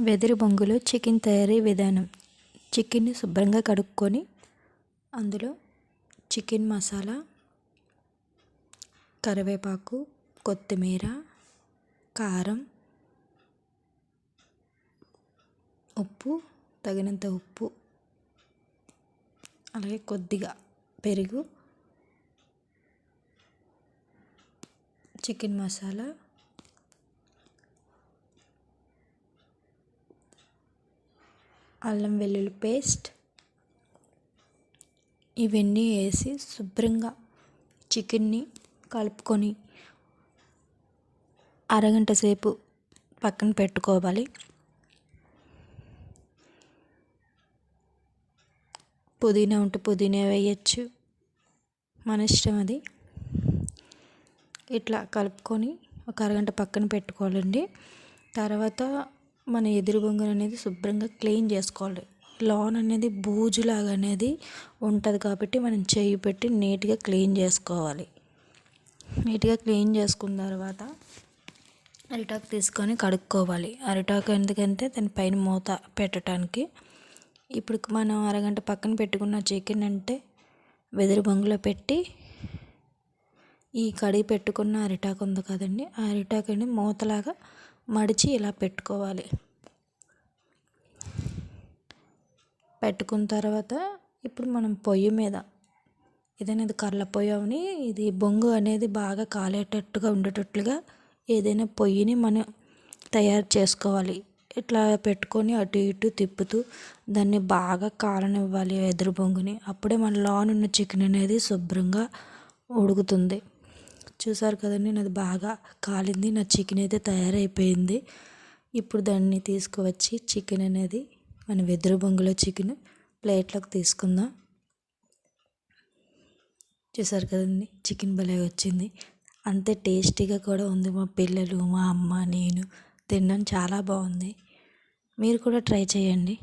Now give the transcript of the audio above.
వెదురు బొంగులో చికెన్ తయారీ విధానం. చికెన్ని శుభ్రంగా కడుక్కొని అందులో చికెన్ మసాలా, కరివేపాకు, కొత్తిమీర, కారం, ఉప్పు, తగినంత ఉప్పు, అలాగే కొద్దిగా పెరుగు, చికెన్ మసాలా, అల్లం వెల్లుల్లి పేస్ట్ ఇవన్నీ వేసి శుభ్రంగా చికెన్ని కలుపుకొని అరగంట సేపు పక్కన పెట్టుకోవాలి. పుదీనా ఉంటే పుదీనా వేయచ్చు, మన ఇష్టం అది. ఇట్లా కలుపుకొని ఒక అరగంట పక్కన పెట్టుకోవాలండి. తర్వాత మన ఎదురు బొంగులు అనేది శుభ్రంగా క్లీన్ చేసుకోవాలి. లోన్ అనేది బూజులాగా అనేది ఉంటుంది కాబట్టి మనం చేయి పెట్టి నీట్గా క్లీన్ చేసుకోవాలి. నీట్గా క్లీన్ చేసుకున్న తర్వాత అరిటాకు తీసుకొని కడుక్కోవాలి. అరిటాకు ఎందుకంటే దానిపైన మూత పెట్టడానికి. ఇప్పుడు మనం అరగంట పక్కన పెట్టుకున్న చికెన్ అంటే వెదురు బొంగులో పెట్టి ఈ కడిగి పెట్టుకున్న అరిటాకు ఉంది కదండి, ఆ అరిటాకుని మూతలాగా మడిచి ఇలా పెట్టుకోవాలి. పెట్టుకున్న తర్వాత ఇప్పుడు మనం పొయ్యి మీద ఏదైనా కర్రల పొయ్యి అవని ఇది బొంగు అనేది బాగా కాలేటట్టుగా ఉండేటట్లుగా ఏదైనా పొయ్యిని మనం తయారు చేసుకోవాలి. ఇట్లా పెట్టుకొని అటు ఇటు తిప్పుతూ దాన్ని బాగా కాలనివ్వాలి ఎదురు బొంగుని. అప్పుడే మన లోన్ ఉన్న చికెన్ అనేది శుభ్రంగా ఉడుకుతుంది. చూసారు కదండి, నాది బాగా కాలింది. నా చికెన్ అయితే తయారైపోయింది. ఇప్పుడు దాన్ని తీసుకువచ్చి చికెన్ అనేది మన వెదురు బొంగులో చికెన్ ప్లేట్లోకి తీసుకుందాం. చూసారు కదండి, చికెన్ భలే వచ్చింది. అంతే టేస్టీగా కూడా ఉంది. మా పిల్లలు, మా అమ్మ, నేను తిన్నాం. చాలా బాగుంది. మీరు కూడా ట్రై చేయండి.